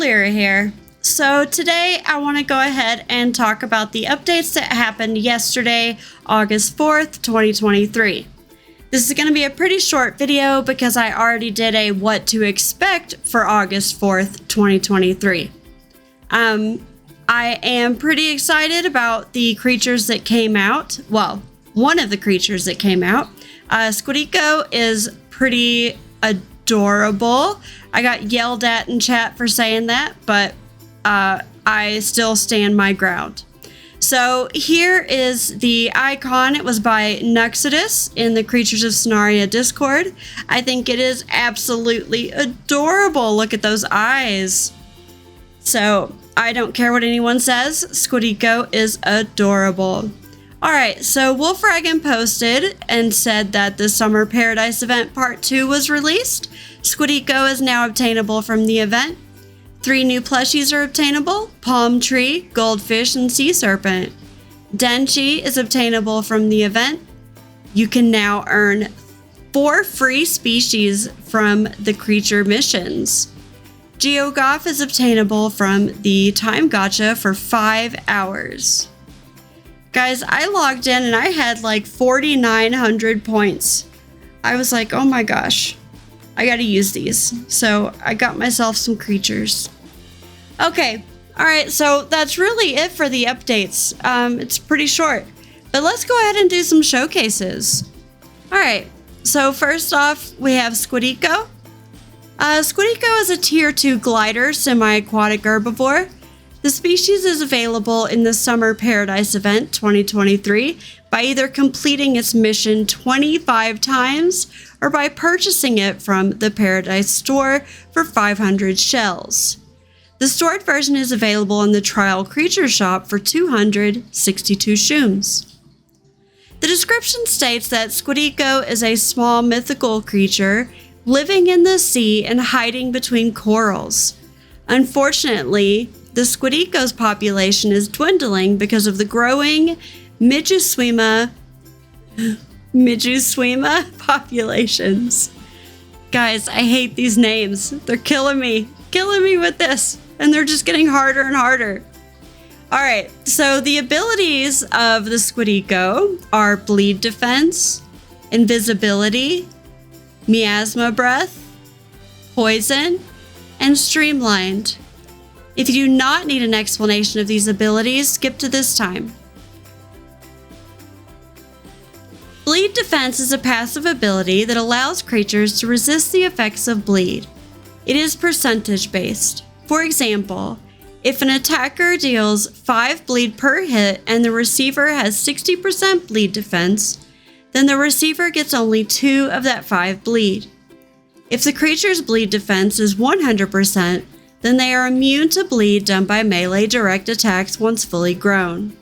Elirra here. So today I want to go ahead and talk about the updates that happened yesterday, August 4th, 2023. This is going to be a pretty short video because I already did a what to expect for August 4th, 2023. I am pretty excited about the creatures that came out. Well, one of the creatures that came out. Squitico is pretty adorable. I got yelled at in chat for saying that, but I still stand my ground. So here is the icon. It was by Nuxidus in the Creatures of Sonaria Discord. I think it is absolutely adorable. Look at those eyes. So I don't care what anyone says. Squitico is adorable. Alright, so Wolfragan posted and said that the Summer Paradise event part 2 was released. Squitico is now obtainable from the event. 3 new plushies are obtainable: Palm Tree, Goldfish, and Sea Serpent. Denchi is obtainable from the event. You can now earn 4 free species from the creature missions. Geogoff is obtainable from the time gacha for 5 hours. Guys, I logged in and I had like 4,900 points. I was like, oh my gosh, I gotta use these. So I got myself some creatures. Okay, alright, so that's really it for the updates. It's pretty short, but let's go ahead and do some showcases. Alright, so first off, we have Squitico. Squitico is a tier 2 glider, semi-aquatic herbivore. The species is available in the Summer Paradise event 2023 by either completing its mission 25 times or by purchasing it from the Paradise store for 500 shells. The stored version is available in the trial creature shop for 262 shooms. The description states that Squitico is a small mythical creature living in the sea and hiding between corals. Unfortunately, the Squitico's population is dwindling because of the growing Mijuswima populations. Guys, I hate these names. They're killing me with this, and they're just getting harder and harder. Alright, so the abilities of the Squitico are Bleed Defense, Invisibility, Miasma Breath, Poison, and Streamlined. If you do not need an explanation of these abilities, skip to this time. Bleed Defense is a passive ability that allows creatures to resist the effects of bleed. It is percentage based. For example, if an attacker deals 5 bleed per hit and the receiver has 60% bleed defense, then the receiver gets only 2 of that 5 bleed. If the creature's bleed defense is 100%, then they are immune to bleed done by melee direct attacks once fully grown.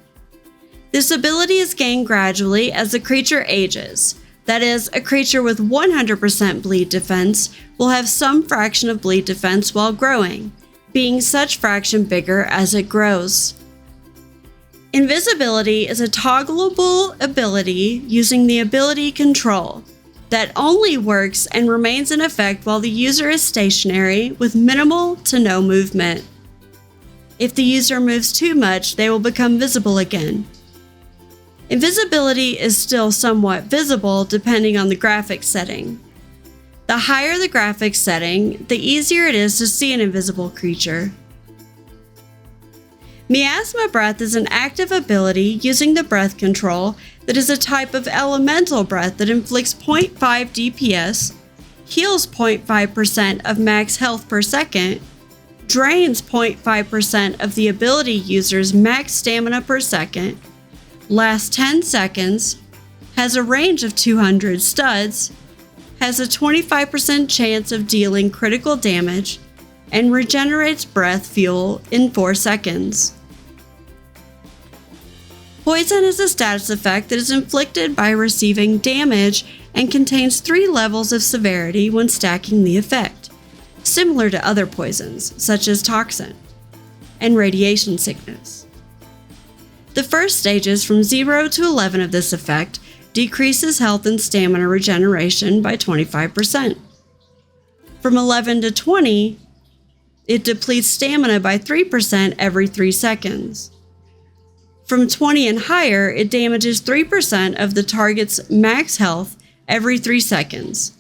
This ability is gained gradually as the creature ages. That is, a creature with 100% bleed defense will have some fraction of bleed defense while growing, being such fraction bigger as it grows. Invisibility is a toggleable ability using the ability control that only works and remains in effect while the user is stationary with minimal to no movement. If the user moves too much, they will become visible again. Invisibility is still somewhat visible depending on the graphics setting. The higher the graphics setting, the easier it is to see an invisible creature. Miasma Breath is an active ability using the breath control that is a type of elemental breath that inflicts 0.5 DPS, heals 0.5% of max health per second, drains 0.5% of the ability user's max stamina per second, lasts 10 seconds, has a range of 200 studs, has a 25% chance of dealing critical damage, and regenerates breath fuel in 4 seconds. Poison is a status effect that is inflicted by receiving damage and contains 3 levels of severity when stacking the effect, similar to other poisons, such as toxin and radiation sickness. The first stages from 0 to 11 of this effect decreases health and stamina regeneration by 25%. From 11 to 20, it depletes stamina by 3% every 3 seconds. From 20 and higher, it damages 3% of the target's max health every 3 seconds.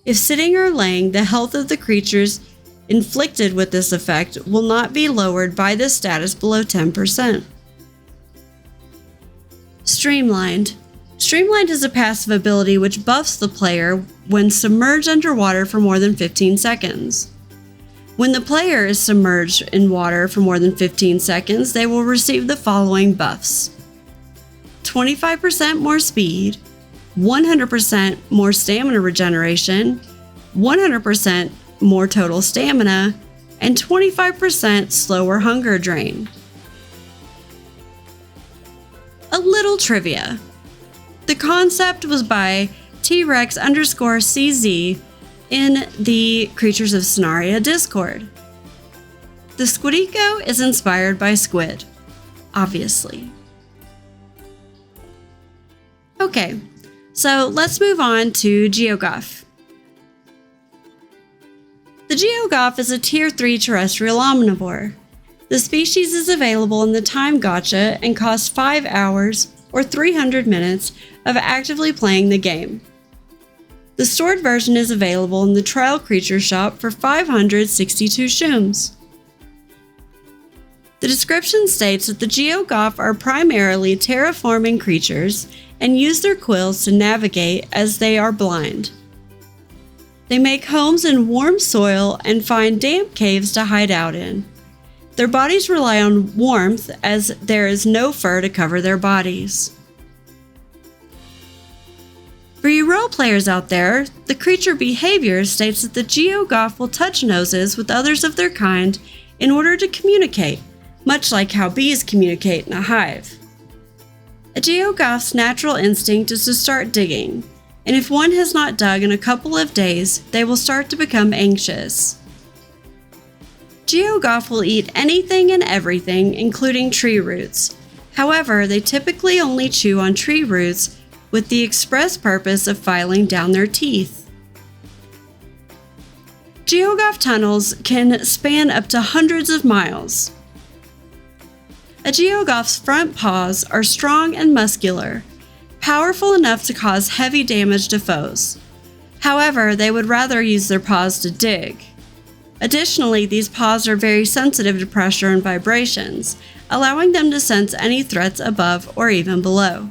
If sitting or laying, the health of the creatures inflicted with this effect will not be lowered by this status below 10%. Streamlined. Streamlined is a passive ability which buffs the player when submerged underwater for more than 15 seconds. When the player is submerged in water for more than 15 seconds, they will receive the following buffs: 25% more speed, 100% more stamina regeneration, 100% more total stamina, and 25% slower hunger drain. A little trivia. The concept was by T-Rex_CZ in the Creatures of Sonaria Discord. The Squitico is inspired by squid, obviously. Okay, so let's move on to Geogoff. The Geogoff is a Tier 3 terrestrial omnivore. The species is available in the Time Gacha and costs 5 hours or 300 minutes of actively playing the game. The stored version is available in the Trial Creature Shop for 562 shums. The description states that the Geogoff are primarily terraforming creatures and use their quills to navigate as they are blind. They make homes in warm soil and find damp caves to hide out in. Their bodies rely on warmth as there is no fur to cover their bodies. For you role players out there, the creature behavior states that the Geogoff will touch noses with others of their kind in order to communicate, much like how bees communicate in a hive. A Geogoff's natural instinct is to start digging, and if one has not dug in a couple of days, they will start to become anxious. Geogoff will eat anything and everything, including tree roots. However, they typically only chew on tree roots with the express purpose of filing down their teeth. Geogoff tunnels can span up to hundreds of miles. A Geogoff's front paws are strong and muscular, powerful enough to cause heavy damage to foes. However, they would rather use their paws to dig. Additionally, these paws are very sensitive to pressure and vibrations, allowing them to sense any threats above or even below.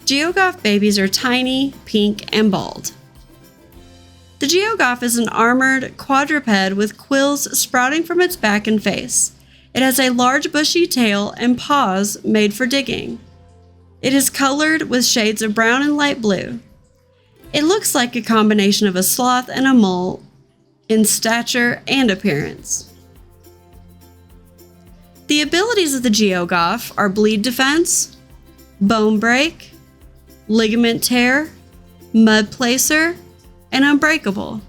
Geogoff babies are tiny, pink, and bald. The Geogoff is an armored quadruped with quills sprouting from its back and face. It has a large bushy tail and paws made for digging. It is colored with shades of brown and light blue. It looks like a combination of a sloth and a mole in stature and appearance. The abilities of the Geogoff are bleed defense, bone break, ligament tear, mud placer, and unbreakable.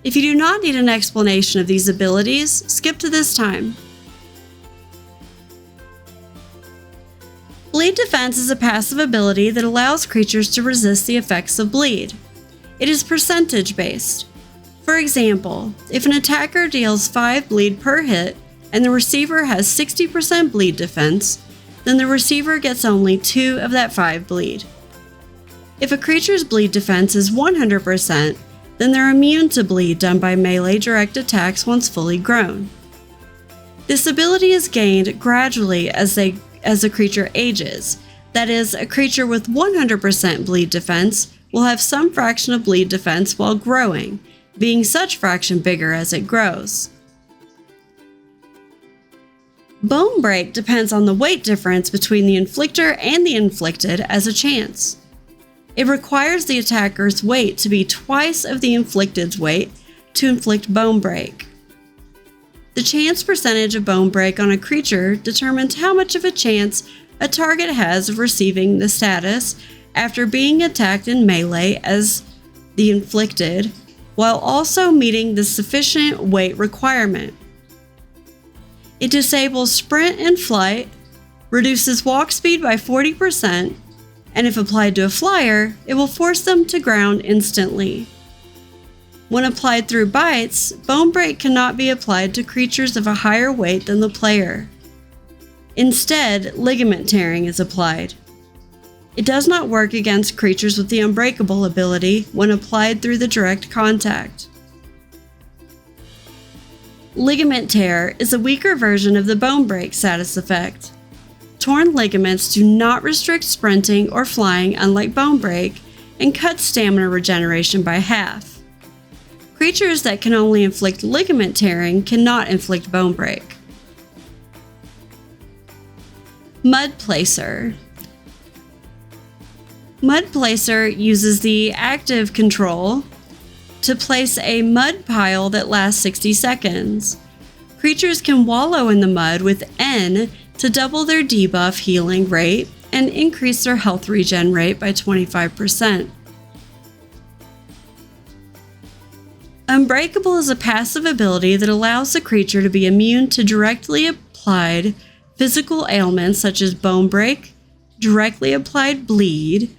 If you do not need an explanation of these abilities, skip to this time. Bleed defense is a passive ability that allows creatures to resist the effects of bleed. It is percentage based. For example, if an attacker deals 5 bleed per hit and the receiver has 60% bleed defense, then the receiver gets only 2 of that 5 bleed. If a creature's bleed defense is 100%, then they're immune to bleed done by melee direct attacks once fully grown. This ability is gained gradually as a creature ages. That is, a creature with 100% bleed defense will have some fraction of bleed defense while growing, being such fraction bigger as it grows. Bone break depends on the weight difference between the inflictor and the inflicted as a chance. It requires the attacker's weight to be twice of the inflicted's weight to inflict bone break. The chance percentage of bone break on a creature determines how much of a chance a target has of receiving the status after being attacked in melee as the inflicted, while also meeting the sufficient weight requirement. It disables sprint and flight, reduces walk speed by 40%, and if applied to a flyer, it will force them to ground instantly. When applied through bites, Bone Break cannot be applied to creatures of a higher weight than the player. Instead, ligament tearing is applied. It does not work against creatures with the Unbreakable ability when applied through the direct contact. Ligament Tear is a weaker version of the Bone Break status effect. Torn ligaments do not restrict sprinting or flying unlike Bone Break, and cut stamina regeneration by half. Creatures that can only inflict ligament tearing cannot inflict Bone Break. Mud Placer. Mud Placer uses the active control to place a mud pile that lasts 60 seconds. Creatures can wallow in the mud with N to double their debuff healing rate and increase their health regen rate by 25%. Unbreakable is a passive ability that allows the creature to be immune to directly applied physical ailments such as Bone Break, directly applied bleed,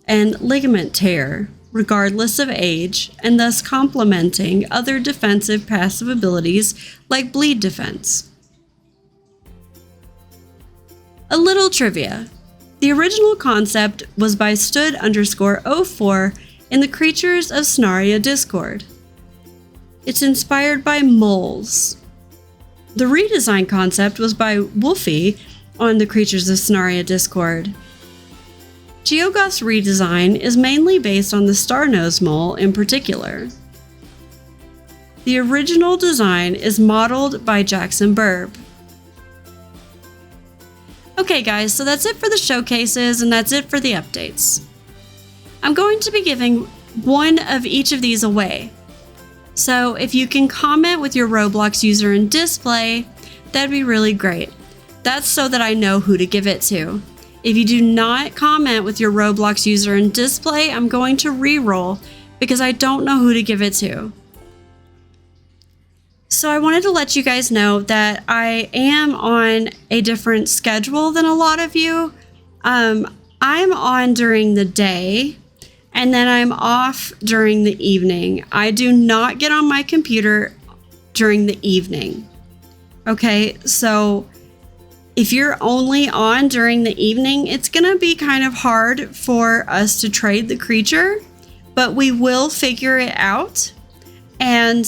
and ligament tear, regardless of age, and thus complementing other defensive passive abilities like bleed defense. A little trivia. The original concept was by Stood_04 in the Creatures of Sonaria Discord. It's inspired by moles. The redesign concept was by Wolfie on the Creatures of Sonaria Discord. Geogoff's redesign is mainly based on the Star-Nosed Mole in particular. The original design is modeled by Jackson Burb. Okay guys, so that's it for the showcases and that's it for the updates. I'm going to be giving one of each of these away. So if you can comment with your Roblox user in display, that'd be really great. That's so that I know who to give it to. If you do not comment with your Roblox user in display, I'm going to re-roll because I don't know who to give it to. So I wanted to let you guys know that I am on a different schedule than a lot of you. I'm on during the day and then I'm off during the evening. I do not get on my computer during the evening. Okay, so if you're only on during the evening, it's gonna be kind of hard for us to trade the creature, but we will figure it out. And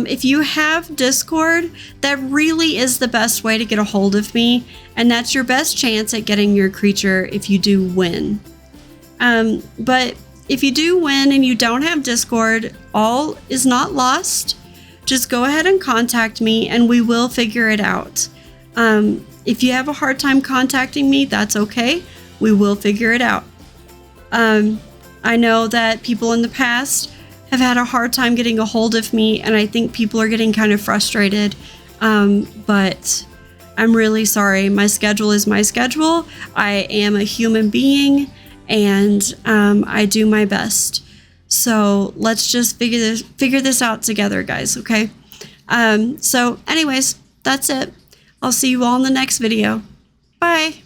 if you have Discord, that really is the best way to get a hold of me, and that's your best chance at getting your creature if you do win. But if you do win and you don't have Discord, all is not lost. Just go ahead and contact me and we will figure it out. If you have a hard time contacting me, that's okay. We will figure it out. I know that people in the past have had a hard time getting a hold of me, and I think people are getting kind of frustrated. But I'm really sorry. My schedule is my schedule. I am a human being, and I do my best. So let's just figure this out together, guys, okay? So anyways, that's it. I'll see you all in the next video. Bye.